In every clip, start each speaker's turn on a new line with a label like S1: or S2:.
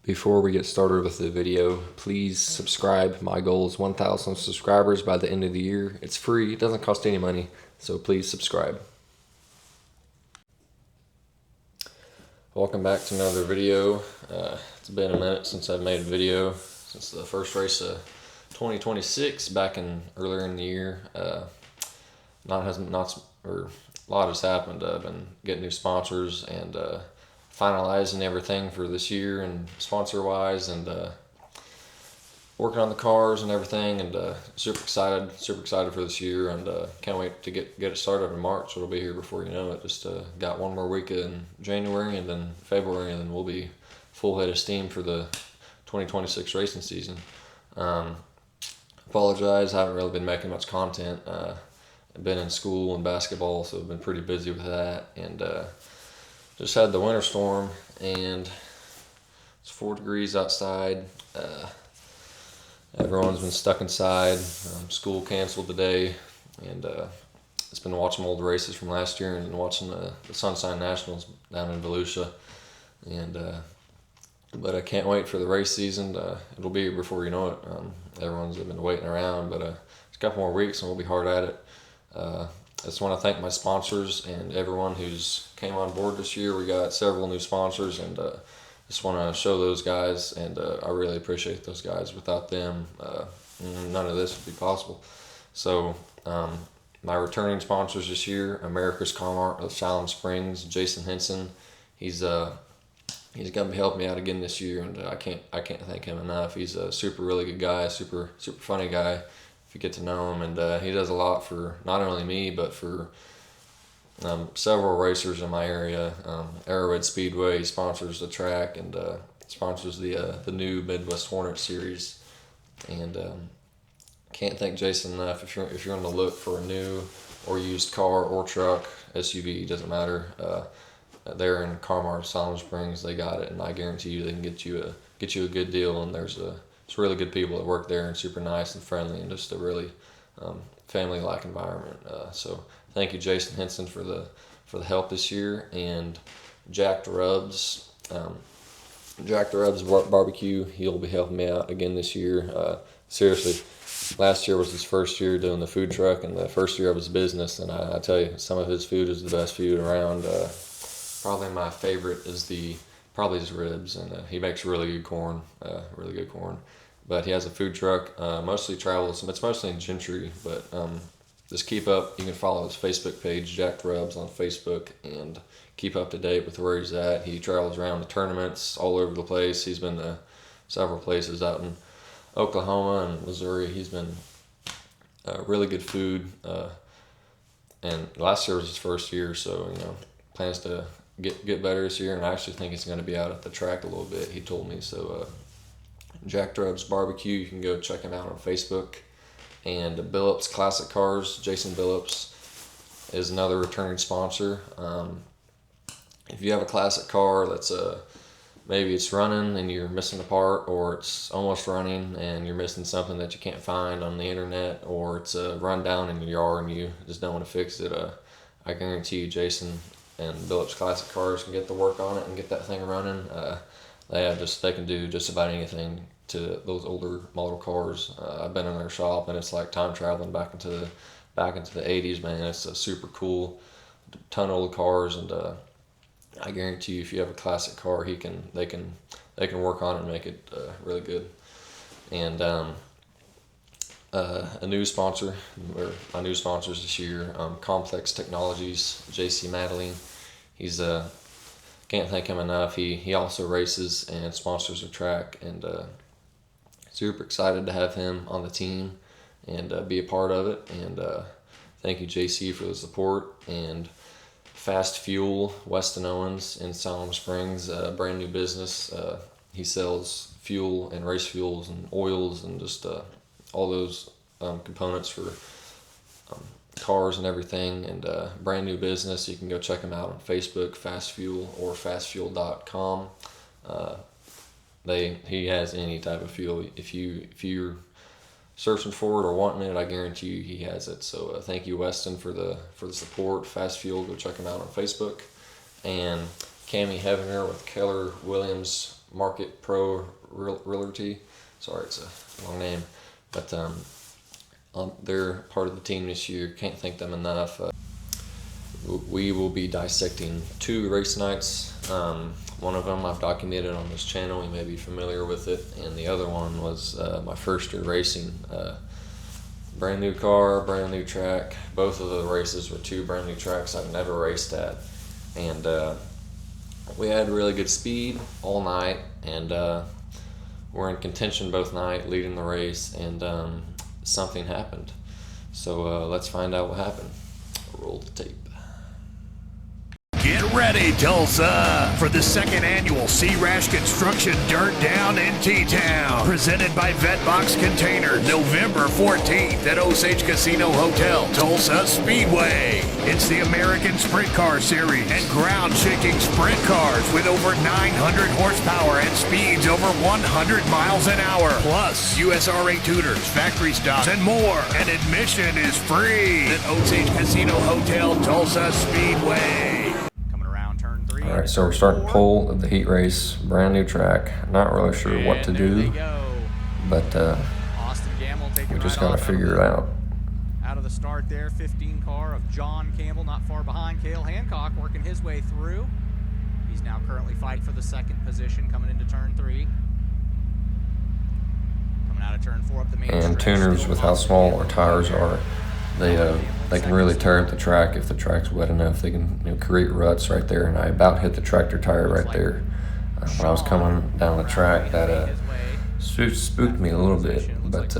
S1: Before we get started with the video, please subscribe. My goal is 1,000 subscribers by the end of the year. It's free, it doesn't cost any money, so please subscribe. Welcome back to another video. It's been a minute since I've made a video, since the first race of 2026 back in earlier in the year. A lot has happened. I've been getting new sponsors and finalizing everything for this year and sponsor wise, and working on the cars and everything, and super excited for this year, and can't wait to get it started in March. It'll be here before you know it. Just got one more week in January and then February, and then we'll be full head of steam for the 2026 racing season. Apologize, I haven't really been making much content. I've been in school and basketball, so I've been pretty busy with that, and just had the winter storm, and it's 4 degrees outside. Everyone's been stuck inside. School canceled today, and it's been watching old races from last year and watching the Sunshine Nationals down in Volusia. And but I can't wait for the race season. It'll be before you know it. Everyone's been waiting around, but it's a couple more weeks and we'll be hard at it. I just want to thank my sponsors and everyone who's came on board this year. We got several new sponsors, and just want to show those guys, and I really appreciate those guys. Without them, none of this would be possible. So my returning sponsors this year: America's Car Mart of Salem Springs, Jason Henson. He's going to be helping me out again this year, and I can't thank him enough. He's a really good guy, super funny guy if you get to know him, and he does a lot for not only me but for several racers in my area. Monet Speedway sponsors the track, and sponsors the new Midwest Hornet series. And can't thank Jason enough. If you're on the look for a new or used car or truck, SUV, doesn't matter. They're in Carmar, Salem Springs. They got it, and I guarantee you they can get you a good deal. And there's really good people that work there, and super nice and friendly, and just a really family-like environment. So thank you, Jason Henson, for the help this year. And Jack the Rubs Barbecue, he'll be helping me out again this year. Seriously, last year was his first year doing the food truck and the first year of his business, and I tell you, some of his food is the best food around. Probably my favorite is probably his ribs, and he makes really good corn. But he has a food truck, mostly travels. It's mostly in Gentry, but just keep up. You can follow his Facebook page, Jack Rubs, on Facebook, and keep up to date with where he's at. He travels around the tournaments all over the place. He's been to several places out in Oklahoma and Missouri. He's been really good food. And last year was his first year, so plans to get better this year. And I actually think he's going to be out at the track a little bit. He told me so. Jack Rubs Barbecue, you can go check him out on Facebook. And Billups Classic Cars, Jason Billups is another returning sponsor. If you have a classic car that's maybe it's running and you're missing a part, or it's almost running and you're missing something that you can't find on the internet, or it's a run down in your yard and you just don't want to fix it, I guarantee you Jason and Billups Classic Cars can get the work on it and get that thing running. They can do just about anything to those older model cars. I've been in their shop, and it's like time traveling back into the 80s, man. It's a super cool, ton of old cars, and I guarantee you, if you have a classic car, they can work on it and make it really good. And a new sponsor, or my new sponsors this year, Complex Technologies, JC Madeline. He's can't thank him enough. He also races and sponsors a track, and super excited to have him on the team and be a part of it. And thank you, JC, for the support. And Fast Fuel, Weston Owens in Salem Springs, brand new business. He sells fuel and race fuels and oils and just all those components for cars and everything, and brand new business. You can go check him out on Facebook, Fast Fuel, or fastfuel.com. He has any type of fuel. If you're searching for it or wanting it, I guarantee you he has it. So thank you, Weston, for the support. Fast Fuel, go check him out on Facebook. And Cami Heavener with Keller Williams Market Pro Realty. Sorry, it's a long name, but they're part of the team this year. Can't thank them enough. We will be dissecting 2 race nights. One of them I've documented on this channel. You may be familiar with it, and the other one was my first year racing. Brand new car, brand new track. Both of the races were 2 brand new tracks I've never raced at, and we had really good speed all night, and we're in contention both night, leading the race, and something happened. So let's find out what happened. Roll the tape.
S2: Get ready, Tulsa, for the 2nd annual C-Rash Construction Dirt Down in T-Town. Presented by Vetbox Container, November 14th at Osage Casino Hotel, Tulsa Speedway. It's the American Sprint Car Series and ground-shaking sprint cars with over 900 horsepower and speeds over 100 miles an hour. Plus, USRA tutors, factory stocks, and more. And admission is free at Osage Casino Hotel, Tulsa Speedway.
S1: All right, so we're starting pole of the heat race, brand new track. Not really sure what to do, but we just got to figure it out.
S3: Out of the start there, 15 car of John Campbell, not far behind. Cale Hancock working his way through. He's now currently fighting for the 2nd position coming into turn 3. Coming out of turn 4 up the main
S1: And
S3: stretch.
S1: tuners, with how small our tires are, they can really tear up the track if the track's wet enough. They can create ruts right there, and I about hit the tractor tire right there. When I was coming down the track, that spooked me a little bit, but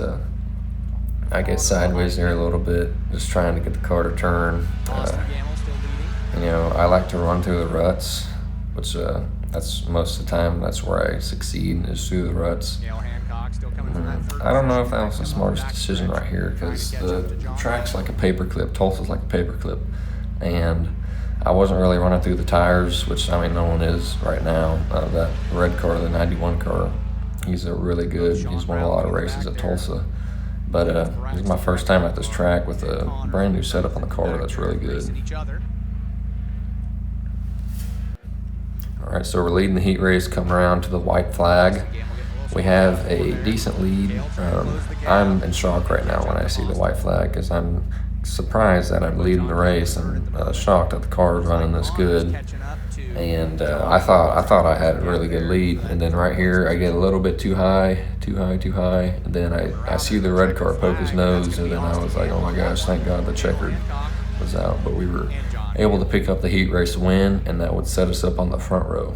S1: I get sideways there a little bit, just trying to get the car to turn. I like to run through the ruts, which that's most of the time that's where I succeed, is through the ruts. I don't know if that was the smartest decision right here, because the track's like a paperclip. Tulsa's like a paperclip, and I wasn't really running through the tires, which no one is right now. That red car, the 91 car, he's really good. He's won a lot of races at Tulsa, but this is my first time at this track with a brand new setup on the car that's really good. All right, so we're leading the heat race, coming around to the white flag. We have a decent lead. I'm in shock right now when I see the white flag, because I'm surprised that I'm leading the race. I'm shocked that the car is running this good. And I thought I had a really good lead. And then right here, I get a little bit too high. And then I see the red car poke his nose, and then I was like, oh my gosh, thank God the checkered was out. But we were able to pick up the heat race win, and that would set us up on the front row.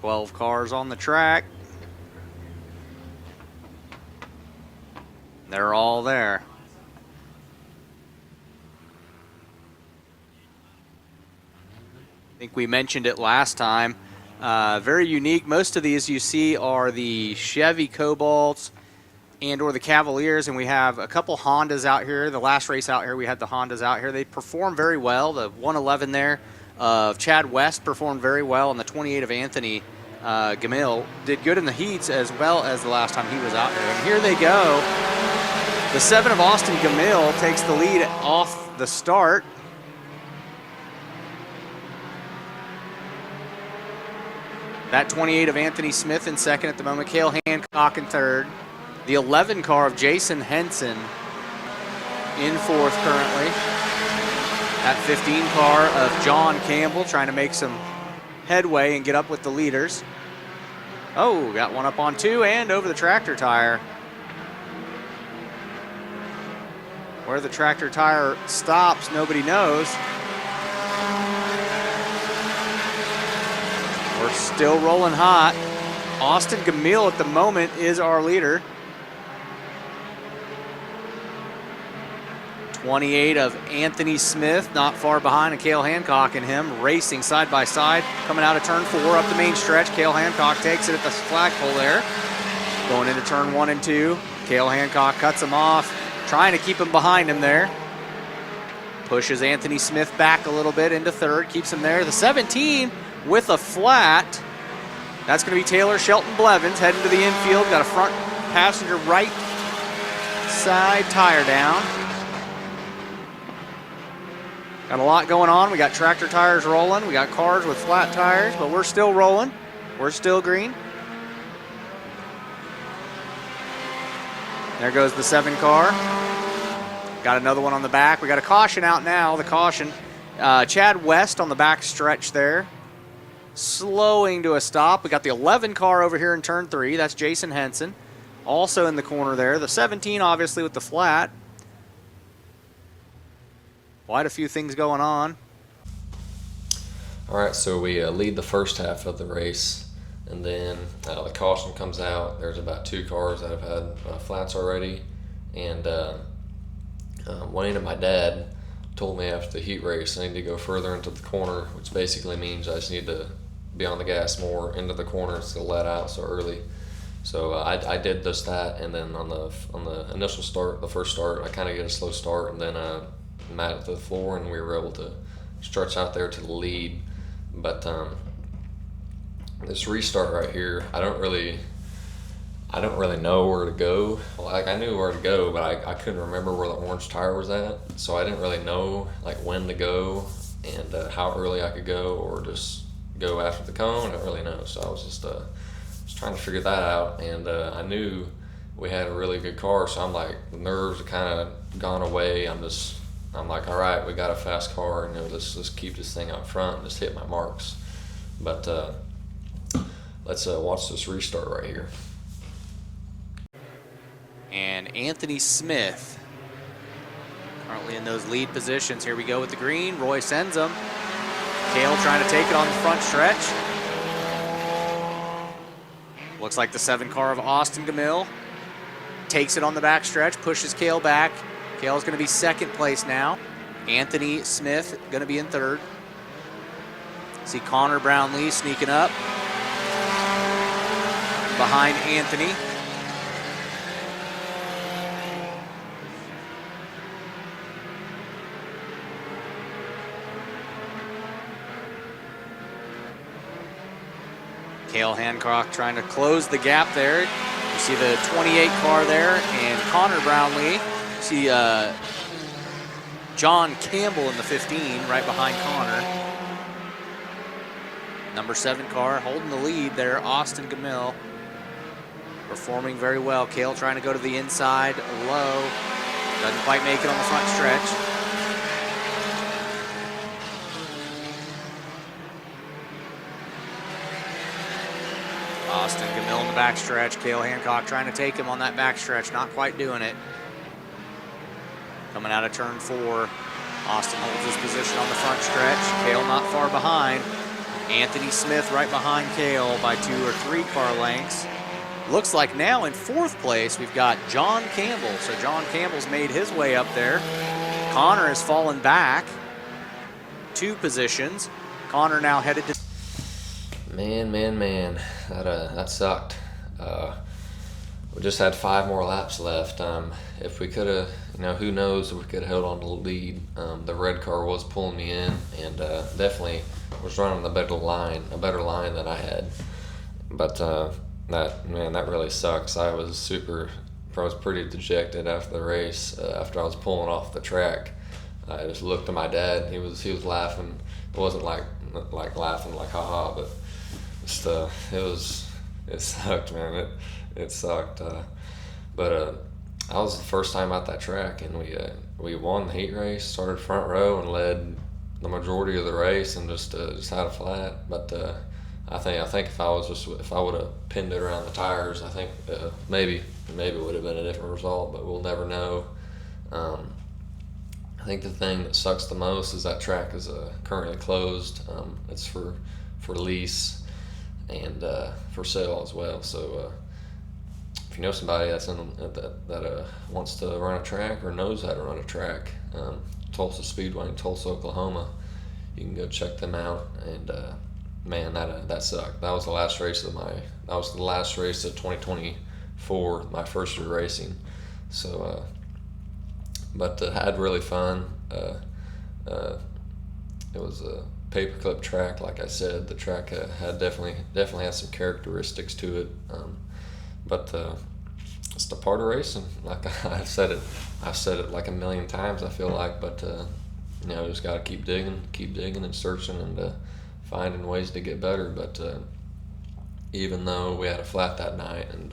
S3: 12 cars on the track. They're all there. I think we mentioned it last time. Very unique. Most of these you see are the Chevy Cobalts and or the Cavaliers, and we have a couple Hondas out here. The last race out here, we had the Hondas out here. They perform very well. The 111 there of Chad West performed very well, and the 28 of Anthony Gamil did good in the heats as well as the last time he was out here. And here they go. The 7 of Austin Gamil takes the lead off the start. That 28 of Anthony Smith in second at the moment. Cale Hancock in third. The 11 car of Jason Henson in fourth currently. That 15 car of John Campbell trying to make some headway and get up with the leaders. Oh, got one up on two and over the tractor tire. Where the tractor tire stops, nobody knows. We're still rolling hot. Austin Gamil at the moment is our leader. 28 of Anthony Smith, not far behind, and Cale Hancock and him racing side by side. Coming out of turn 4 up the main stretch. Cale Hancock takes it at the flagpole there. Going into turn 1 and 2. Cale Hancock cuts him off, trying to keep him behind him there. Pushes Anthony Smith back a little bit into third, keeps him there. The 17 with a flat. That's going to be Taylor Shelton Blevins heading to the infield. Got a front passenger right inside tire down. Got a lot going on. We got tractor tires rolling. We got cars with flat tires, but we're still rolling. We're still green. There goes the 7 car. Got another one on the back. We got a caution out now. The caution, Chad West on the back stretch there, slowing to a stop. We got the 11 car over here in turn 3. That's Jason Henson, also in the corner there. The 17 obviously with the flat. Quite a few things going on.
S1: All right, so we lead the first half of the race, and then the caution comes out. There's about 2 cars that have had flats already, and Wayne and my dad told me after the heat race I need to go further into the corner, which basically means I just need to be on the gas more into the corner to let out so early. So I did just that, and then on the initial start, the first start, I kind of get a slow start, and then mat at the floor, and we were able to stretch out there to the lead. But this restart right here, I don't really know where to go. Like, I knew where to go, but I couldn't remember where the orange tire was at, so I didn't really know like when to go and how early I could go, or just go after the cone. I don't really know, so I was just trying to figure that out. And I knew we had a really good car, so I'm like, the nerves are kind of gone away. I'm like, all right, we got a fast car, and let's keep this thing out front and just hit my marks. But let's watch this restart right here.
S3: And Anthony Smith currently in those lead positions. Here we go with the green. Roy sends him. Cale trying to take it on the front stretch. Looks like the 7 car of Austin Gamil takes it on the back stretch, pushes Cale back. Cale's going to be second place now. Anthony Smith going to be in third. See Connor Brownlee sneaking up behind Anthony. Cale Hancock trying to close the gap there. You see the 28 car there, and Connor Brownlee. You see John Campbell in the 15 right behind Connor. Number 7 car holding the lead there, Austin Gamil. Performing very well. Cale trying to go to the inside low. Doesn't quite make it on the front stretch. Austin Gamil in the backstretch. Cale Hancock trying to take him on that backstretch. Not quite doing it. Coming out of turn 4. Austin holds his position on the front stretch. Cale not far behind. Anthony Smith right behind Cale by 2 or 3 car lengths. Looks like now in 4th place we've got John Campbell. So John Campbell's made his way up there. Connor has fallen back 2 positions. Connor now headed to...
S1: Man, that sucked. We just had 5 more laps left. If we could have, who knows if we could have held on to the lead. The red car was pulling me in, and definitely was running a better line than I had. But that really sucks. I was pretty dejected after the race. After I was pulling off the track, I just looked at my dad. He was laughing. It wasn't like laughing like haha, but it sucked, man. It sucked. But I was the first time out that track, and we won the heat race, started front row, and led the majority of the race, and just had a flat. But I think if I would have pinned it around the tires, I think maybe it would have been a different result. But we'll never know. I think the thing that sucks the most is that track is currently closed. It's for lease and for sale as well. So if you know somebody that wants to run a track or knows how to run a track, Tulsa Speedway in Tulsa, Oklahoma, you can go check them out. And man, that sucked. That was the last race of 2024, my first year racing. So. But had really fun. It was a paperclip track, like I said. The track had definitely had some characteristics to it. But just a part of racing. Like I've said it like a million times, I feel like, but you know, just got to keep digging and searching and finding ways to get better. But even though we had a flat that night, and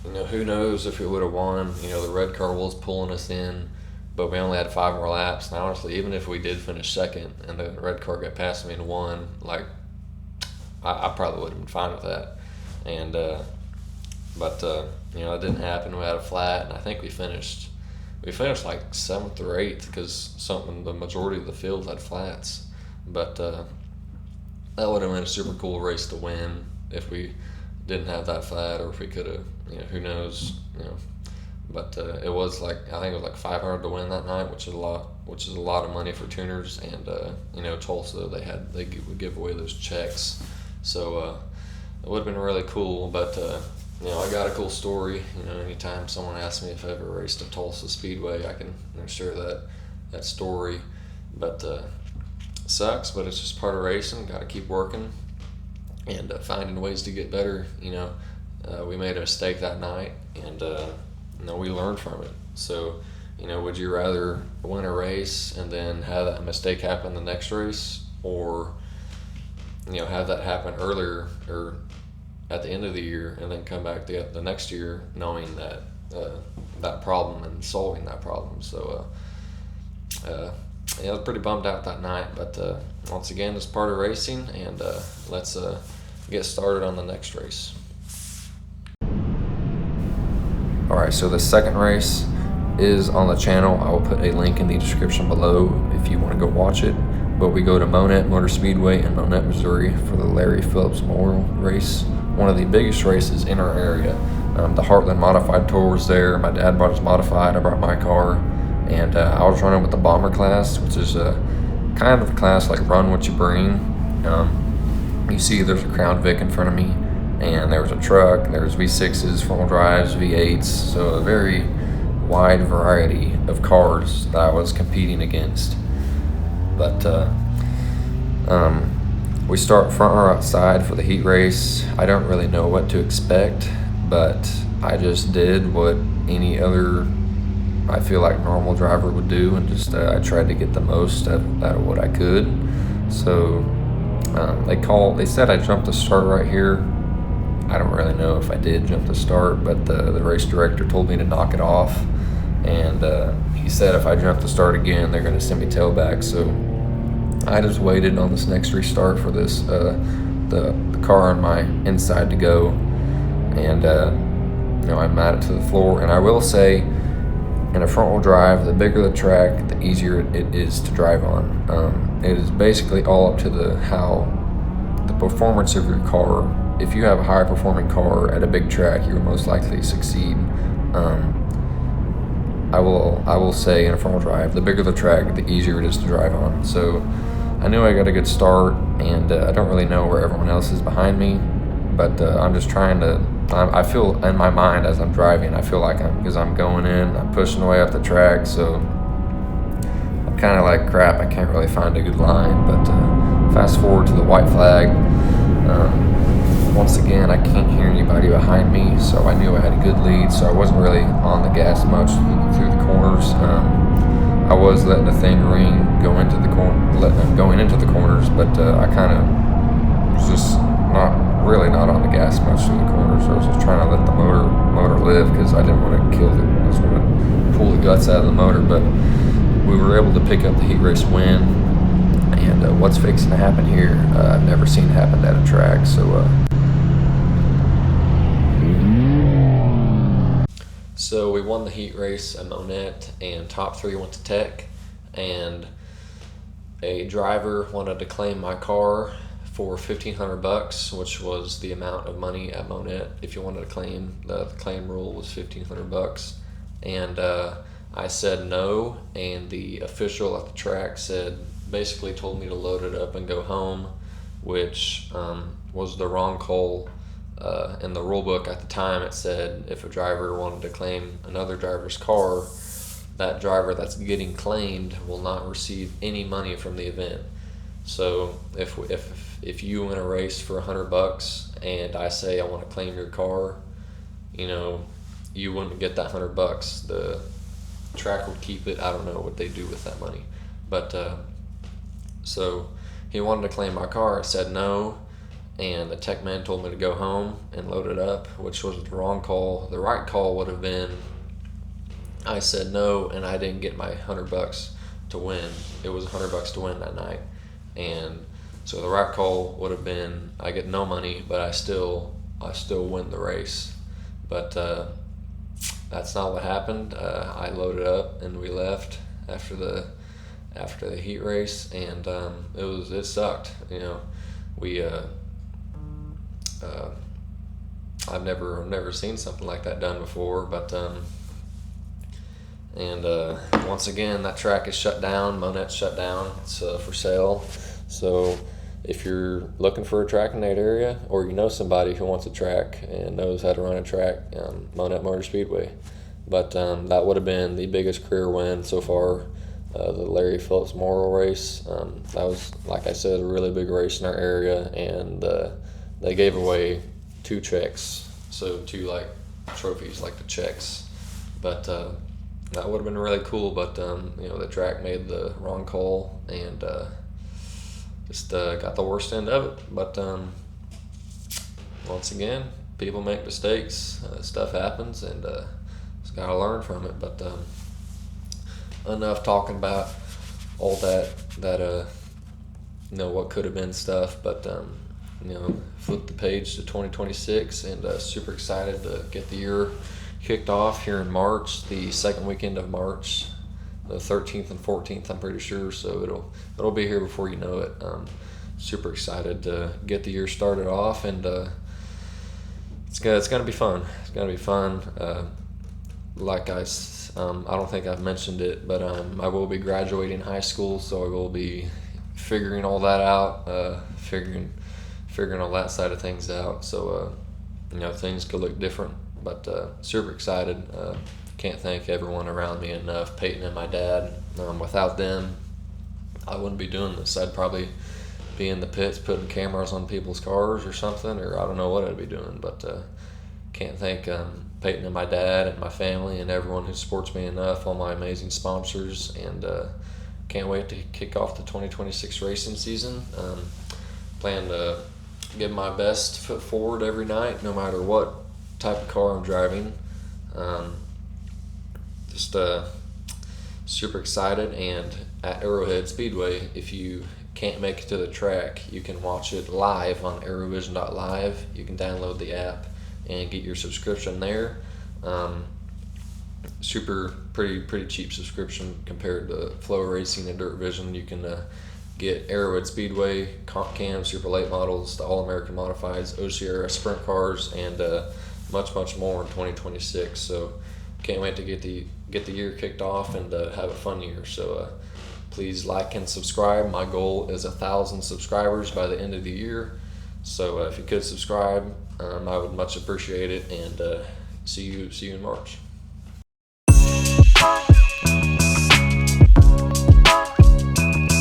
S1: you know, who knows if we would have won. You know, the red car was pulling us in, but we only had 5 more laps. And honestly, even if we did finish second and the red car got past me and won, like I probably would have been fine with that. And but you know, it didn't happen. We had a flat, and I think we finished like 7th or 8th because the majority of the field had flats. But that would have been a super cool race to win if we didn't have that flat, or if we could have, you know, who knows, you know. But it was like, I think it was like $500 to win that night, which is a lot of money for tuners. And you know, Tulsa, they would give away those checks, so it would have been really cool. But you know, I got a cool story. You know, anytime someone asks me if I ever raced at Tulsa Speedway, I can, you know, share that story. But it sucks, but it's just part of racing. Got to keep working and finding ways to get better. You know, we made a mistake that night, and you know, we learned from it. So, you know, would you rather win a race and then have that mistake happen the next race, or, you know, have that happen earlier or at the end of the year and then come back the next year knowing that that problem and solving that problem? So yeah, I was pretty bummed out that night, but once again, it's part of racing, and let's get started on the next race. Alright, so the second race is on the channel. I will put a link in the description below if you want to go watch it. But we go to Monet Speedway in Monet, Missouri for the Larry Phillips Memorial Race, one of the biggest races in our area. The Heartland Modified Tour was there. My dad brought his modified, I brought my car, and I was running with the Bomber class, which is kind of a class like run what you bring. You see there's a Crown Vic in front of me, and there was a truck, there's V6s, front-wheel drives, V8s, so a very wide variety of cars that I was competing against. But we start front row outside for the heat race. I don't really know what to expect, but I just did what any other, I feel like, normal driver would do, and just I tried to get the most out of what I could. So they said I jumped the start right here. I don't really know if I did jump the start, but the race director told me to knock it off, and he said if I jump the start again, they're going to send me tailback. So I just waited on this next restart for this the car on my inside to go, and you know, I mat it to the floor. And I will say, in a front wheel drive, the bigger the track, the easier it is to drive on. It is basically all up to the performance of your car. If you have a high performing car at a big track, you're most likely to succeed. I will say, in a front wheel drive, the bigger the track, the easier it is to drive on. So I knew I got a good start, and I don't really know where everyone else is behind me, but I'm just trying to, I feel in my mind as I'm driving, I feel like because I'm going in, I'm pushing way up the track, so I'm kind of like, crap, I can't really find a good line. But fast forward to the white flag. Once again, I can't hear anybody behind me, so I knew I had a good lead, so I wasn't really on the gas much through the corners. I was letting the thing ring going into the corners, but I kind of was just not on the gas much through the corners. I was just trying to let the motor live, because I didn't want to I just want to pull the guts out of the motor. But we were able to pick up the heat race win, and what's fixing to happen here, I've never seen happen at a track. So we won the heat race at Monet, and top 3 went to Tech, and a driver wanted to claim my car for $1,500, which was the amount of money at Monet. If you wanted to claim, the claim rule was $1,500, and I said no, and the official at the track basically told me to load it up and go home, which was the wrong call. In the rule book at the time, it said if a driver wanted to claim another driver's car, that driver that's getting claimed will not receive any money from the event. So if you win a race for $100 and I say I want to claim your car, you know, you wouldn't get that $100. The track would keep it. I don't know what they do with that money, but so he wanted to claim my car. I said no, and the tech man told me to go home and load it up, which was the wrong call. The right call would have been I said no, and I didn't get my $100 to win. It was $100 to win that night, and so the right call would have been I get no money, but I still win the race. But that's not what happened. I loaded up and we left after the heat race, and it sucked. You know, we I've never seen something like that done before, but once again that track is shut down. Monet's shut down. It's for sale. So if you're looking for a track in that area, or you know somebody who wants a track and knows how to run a track, Monet Speedway. But that would have been the biggest career win so far, the Larry Phillips Memorial race. That was, like I said, a really big race in our area, and they gave away 2 checks, so 2 like trophies, like the checks. But that would have been really cool. But you know, the track made the wrong call, and just got the worst end of it. But once again, people make mistakes, stuff happens, and just gotta learn from it. But enough talking about all that you know, what could have been stuff. But you know, flip the page to 2026, and super excited to get the year kicked off here in March, the second weekend of March, the 13th and 14th, I'm pretty sure. So it'll be here before you know it. Super excited to get the year started off, and it's gonna be fun. It's gonna be fun. Like I don't think I've mentioned it, but I will be graduating high school, so I will be figuring all that out, figuring all that side of things out. So you know, things could look different, but super excited. Can't thank everyone around me enough. Peyton and my dad. Without them, I wouldn't be doing this. I'd probably be in the pits putting cameras on people's cars or something, or I don't know what I'd be doing. But can't thank Peyton and my dad and my family and everyone who supports me enough, all my amazing sponsors, and can't wait to kick off the 2026 racing season. Plan to give my best foot forward every night, no matter what type of car I'm driving. Just super excited. And at Arrowhead Speedway, if you can't make it to the track, you can watch it live on arrowvision.live. You can download the app and get your subscription there. Pretty cheap subscription compared to Flow Racing and Dirt Vision. You can get Arrowhead Speedway, Comp Cam, Super Late models, the All-American Modifieds, OCRS Sprint cars, and much more in 2026. So can't wait to get the year kicked off and have a fun year. So please like and subscribe. My goal is 1,000 subscribers by the end of the year. So if you could subscribe, I would much appreciate it. And see you in March.